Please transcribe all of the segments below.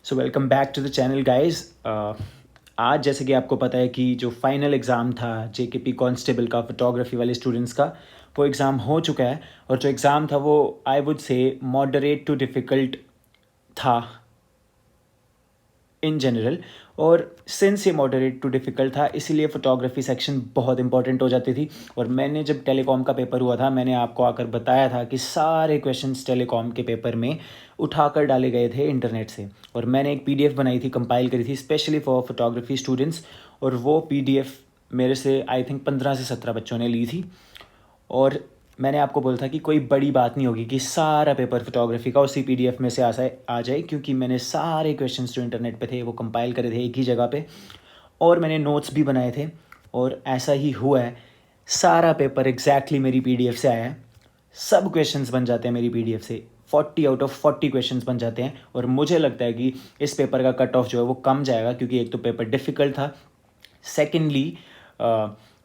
So welcome back to the channel guys. आज जैसे कि आपको पता है कि जो फाइनल एग्ज़ाम था जेकेपी कांस्टेबल का फोटोग्राफी वाले स्टूडेंट्स का, वो एग्ज़ाम हो चुका है। और जो एग्ज़ाम था वो I would say moderate too difficult था इन जनरल। और सिंस ये मॉडरेट टू डिफ़िकल्ट था इसीलिए फ़ोटोग्राफी सेक्शन बहुत इंपॉर्टेंट हो जाती थी। और मैंने जब टेलीकॉम का पेपर हुआ था मैंने आपको आकर बताया था कि सारे क्वेश्चंस टेलीकॉम के पेपर में उठाकर डाले गए थे इंटरनेट से। और मैंने एक पीडीएफ बनाई थी, कंपाइल करी थी स्पेशली फॉर फोटोग्राफी स्टूडेंट्स। और वो पीडीएफ मेरे से आई थिंक 15 से 17 बच्चों ने ली थी। और मैंने आपको बोला था कि कोई बड़ी बात नहीं होगी कि सारा पेपर फोटोग्राफी का उसी पीडीएफ में से आ जाए, क्योंकि मैंने सारे क्वेश्चंस जो इंटरनेट पे थे वो कंपाइल करे थे एक ही जगह पे, और मैंने नोट्स भी बनाए थे। और ऐसा ही हुआ है, सारा पेपर एग्जैक्टली मेरी पीडीएफ से आया है। सब क्वेश्चंस बन जाते हैं मेरी पीडीएफ से, 40 आउट ऑफ 40 क्वेश्चंस बन जाते हैं। और मुझे लगता है कि इस पेपर का कट ऑफ जो है वो कम जाएगा, क्योंकि एक तो पेपर डिफ़िकल्ट था, सेकेंडली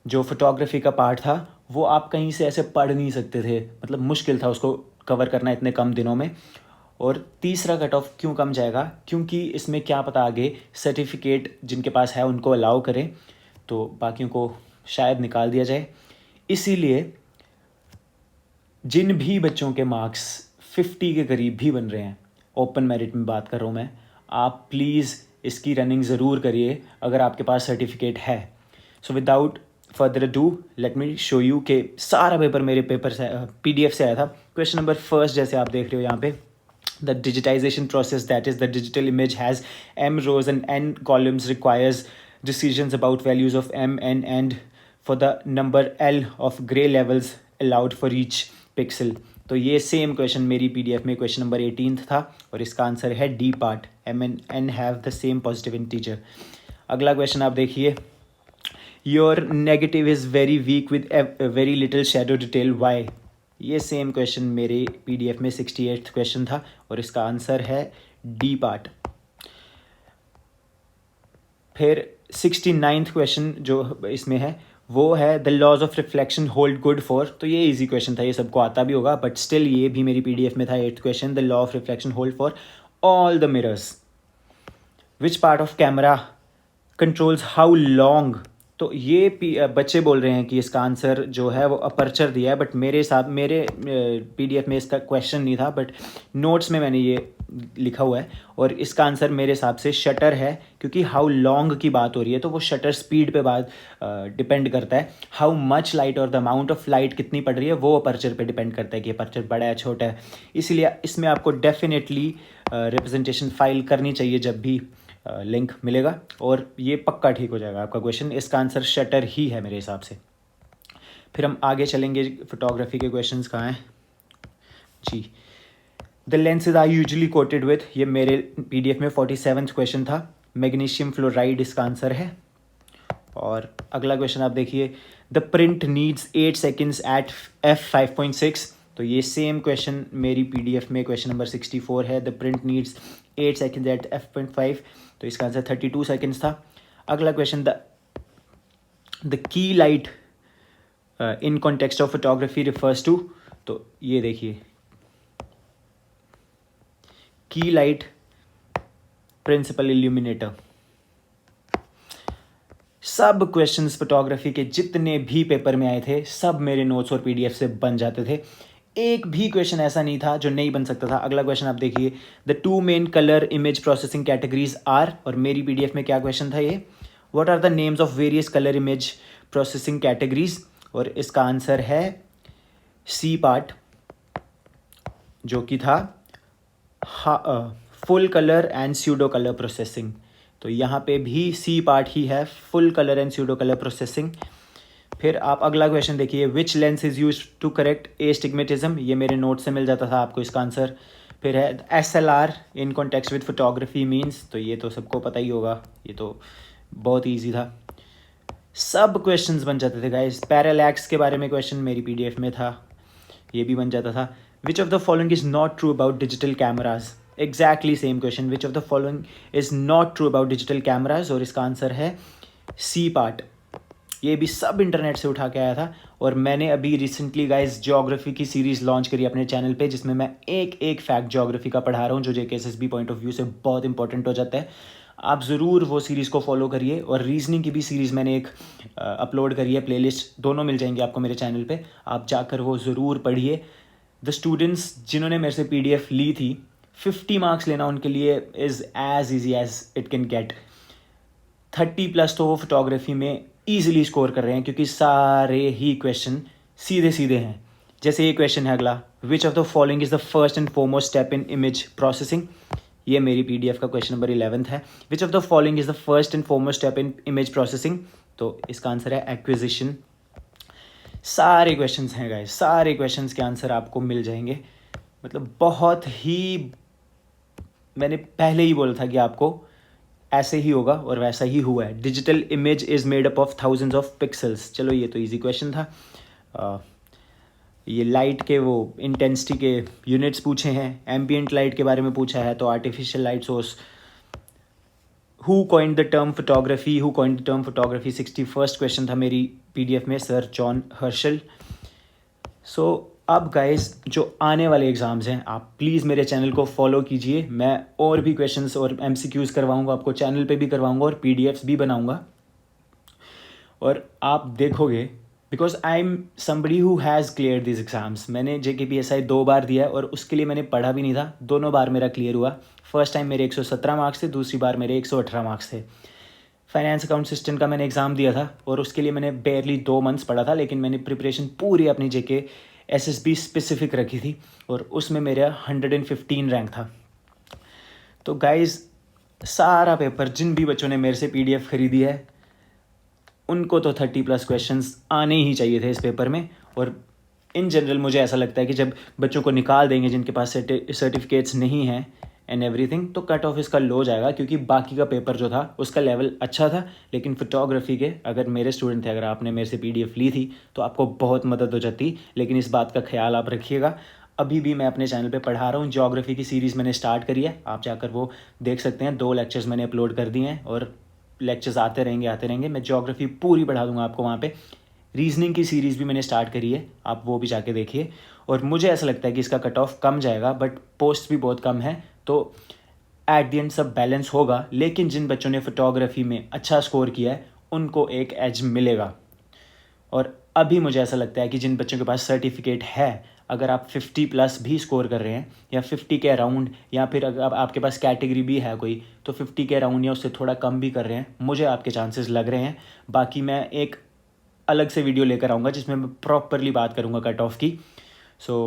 जो फोटोग्राफी का पार्ट था वो आप कहीं से ऐसे पढ़ नहीं सकते थे, मतलब मुश्किल था उसको कवर करना इतने कम दिनों में। और तीसरा कट ऑफ क्यों कम जाएगा, क्योंकि इसमें क्या पता आगे सर्टिफिकेट जिनके पास है उनको अलाउ करें, तो बाकियों को शायद निकाल दिया जाए। इसीलिए जिन भी बच्चों के मार्क्स 50 के करीब भी बन रहे हैं, ओपन मेरिट में बात कर रहा हूँ मैं, आप प्लीज़ इसकी रनिंग ज़रूर करिए अगर आपके पास सर्टिफिकेट है। So without further do let me show you कि सारा पेपर मेरे पेपर से पीडीएफ से आया था। क्वेश्चन नंबर फर्स्ट जैसे आप देख रहे हो यहाँ पे, the digitization process that is the digital image has m rows and n columns requires decisions about values of m and for the number l of gray levels allowed for each pixel। तो ये same question मेरी PDF में question number 18 था, और इसका answer है D part, m and n have the same positive integer. अगला question आप देखिए, your negative is very weak with very little shadow detail वाई। ये सेम क्वेश्चन मेरे पीडीएफ में 68th क्वेश्चन था, और इसका आंसर है डी पार्ट। फिर 69th क्वेश्चन जो इसमें है वो है the laws of reflection hold good for. तो ये इजी क्वेश्चन था, ये सबको आता भी होगा, बट स्टिल ये भी मेरी पीडीएफ में था 8th question, the law of reflection hold for all the mirrors. Which part of camera controls how long. तो ये बच्चे बोल रहे हैं कि इसका आंसर जो है वो अपर्चर दिया है, बट मेरे पीडीएफ में इसका क्वेश्चन नहीं था, बट नोट्स में मैंने ये लिखा हुआ है। और इसका आंसर मेरे हिसाब से शटर है, क्योंकि हाउ लॉन्ग की बात हो रही है तो वो शटर स्पीड पे बात डिपेंड करता है। हाउ मच लाइट और द अमाउंट ऑफ लाइट कितनी पड़ रही है वो अपर्चर पे डिपेंड करता है कि अपर्चर बड़ा है छोटा है। इसलिए इसमें आपको डेफिनेटली रिप्रेजेंटेशन फाइल करनी चाहिए जब भी लिंक मिलेगा, और ये पक्का ठीक हो जाएगा आपका क्वेश्चन। इसका आंसर शटर ही है मेरे हिसाब से। फिर हम आगे चलेंगे, फोटोग्राफी के क्वेश्चंस कहाँ हैं जी। The lenses are usually coated with, ये मेरे पीडीएफ में 47th क्वेश्चन था, मैग्नीशियम फ्लोराइड इसका आंसर है। और अगला क्वेश्चन आप देखिए, the print needs 8 seconds at f5.6। तो ये सेम क्वेश्चन मेरी पीडीएफ में क्वेश्चन नंबर 64 है, the print needs 8 seconds at f.5। तो इसका आंसर 32 सेकेंड्स था। अगला question, the key light in context of photography refers to. तो ये देखिए, की लाइट प्रिंसिपल इल्यूमिनेटर। सब क्वेश्चंस फोटोग्राफी के जितने भी पेपर में आए थे सब मेरे नोट्स और पीडीएफ से बन जाते थे, एक भी क्वेश्चन ऐसा नहीं था जो नहीं बन सकता था। अगला क्वेश्चन आप देखिए, the two main colour image processing categories are. और मेरी पीडीएफ में क्या क्वेश्चन था ये, what are the names of various colour image processing categories. और इसका आंसर है सी पार्ट, जो कि था full colour and pseudo colour processing. तो यहाँ पे भी सी पार्ट ही है, full colour and pseudo colour processing. फिर आप अगला क्वेश्चन देखिए, which lens is use to correct astigmatism. ये मेरे नोट से मिल जाता था आपको इसका आंसर। फिर है SLR in context with photography means. तो ये तो सबको पता ही होगा, ये तो बहुत ईजी था, सब क्वेश्चंस बन जाते थे गाइस। पैरालैक्स के बारे में क्वेश्चन मेरी पीडीएफ में था, ये भी बन जाता था। Which of the following is not true about digital cameras. Exactly same question, which of the following is not true about digital cameras. और इसका आंसर है सी पार्ट। ये भी सब इंटरनेट से उठा के आया था। और मैंने अभी रिसेंटली गाइस ज्योग्राफी की सीरीज़ लॉन्च करी अपने चैनल पे, जिसमें मैं एक एक फैक्ट ज्योग्राफी का पढ़ा रहा हूँ, जो JKSSB पॉइंट ऑफ व्यू से बहुत इंपॉर्टेंट हो जाता है। आप ज़रूर वो सीरीज़ को फॉलो करिए। और रीजनिंग की भी सीरीज़ मैंने एक अपलोड करी है, प्लेलिस्ट दोनों मिल जाएंगे आपको मेरे चैनल पे, आप जाकर वो ज़रूर पढ़िए। द स्टूडेंट्स जिन्होंने मेरे से PDF ली थी, 50 मार्क्स लेना उनके लिए is as easy as it can get. 30+ तो वो फोटोग्राफी में ईजिली स्कोर कर रहे हैं, क्योंकि सारे ही क्वेश्चन सीधे सीधे हैं। जैसे ये क्वेश्चन है अगला, which of the following is the first and foremost step in image processing. ये मेरी PDF का क्वेश्चन नंबर 11 है। Which of the following is the first and foremost step in image processing, तो इसका आंसर है acquisition. सारे questions हैं guys, सारे क्वेश्चंस के आंसर आपको मिल जाएंगे। मतलब बहुत ही, मैंने पहले ही बोला था कि आपको ऐसे ही होगा और वैसा ही हुआ है। Digital image is made up of thousands of pixels. चलो ये तो इजी क्वेश्चन था। ये लाइट के वो इंटेंसिटी के यूनिट्स पूछे हैं, एम्बिएंट लाइट के बारे में पूछा है, तो artificial light source. Who coined the term photography, who coined the term photography 61st question था मेरी PDF में, सर जॉन हर्शल। सो अब गाइस जो आने वाले एग्ज़ाम्स हैं, आप प्लीज़ मेरे चैनल को फॉलो कीजिए। मैं और भी क्वेश्चंस और MCQs करवाऊंगा आपको, चैनल पे भी करवाऊंगा और PDFs भी बनाऊंगा। और आप देखोगे, because I am somebody who has clear this exams. मैंने JKPSI 2 बार दिया है और उसके लिए मैंने पढ़ा भी नहीं था, दोनों बार मेरा क्लियर हुआ। फर्स्ट टाइम मेरे 117 मार्क्स थे, दूसरी बार मेरे 118 मार्क्स थे। फाइनेंस अकाउंट सिस्टम का मैंने एग्ज़ाम दिया था और उसके लिए मैंने बेयरली 2 मंथ्स पढ़ा था, लेकिन मैंने प्रिपरेशन पूरी अपनी JKSSB स्पेसिफिक रखी थी और उसमें मेरा 115 रैंक था। तो गाइज़ सारा पेपर, जिन भी बच्चों ने मेरे से PDF खरीदी है, उनको तो 30+ क्वेश्चंस आने ही चाहिए थे इस पेपर में। और इन जनरल मुझे ऐसा लगता है कि जब बच्चों को निकाल देंगे जिनके पास सर्टिफिकेट्स नहीं हैं एंड एवरीथिंग, तो कट ऑफ इसका लो जाएगा, क्योंकि बाकी का पेपर जो था उसका लेवल अच्छा था, लेकिन फोटोग्राफी के अगर मेरे स्टूडेंट थे, अगर आपने मेरे से PDF ली थी तो आपको बहुत मदद हो जाती। लेकिन इस बात का ख्याल आप रखिएगा। अभी भी मैं अपने चैनल पे पढ़ा रहा हूँ, ज्योग्राफी की सीरीज़ मैंने स्टार्ट करी है, आप जाकर वो देख सकते हैं। 2 लेक्चर्स मैंने अपलोड कर दिए हैं और लेक्चर्स आते रहेंगे। मैं ज्योग्राफी पूरी पढ़ा दूंगा आपको वहाँ पे। रीजनिंग की सीरीज़ भी मैंने स्टार्ट करी है, आप वो भी जाके देखिए। और मुझे ऐसा लगता है कि इसका कट ऑफ कम जाएगा, बट पोस्ट भी बहुत कम है, तो एट द एंड सब बैलेंस होगा। लेकिन जिन बच्चों ने फोटोग्राफी में अच्छा स्कोर किया है उनको एक एज मिलेगा। और अभी मुझे ऐसा लगता है कि जिन बच्चों के पास सर्टिफिकेट है, अगर आप 50+ भी स्कोर कर रहे हैं या 50 के अराउंड, या फिर अगर आपके पास कैटेगरी भी है कोई, तो 50 के अराउंड या उससे थोड़ा कम भी कर रहे हैं, मुझे आपके चांसेस लग रहे हैं। बाकी मैं एक अलग से वीडियो लेकर आऊँगा जिसमें मैं प्रॉपरली बात करूँगा कट ऑफ की। सो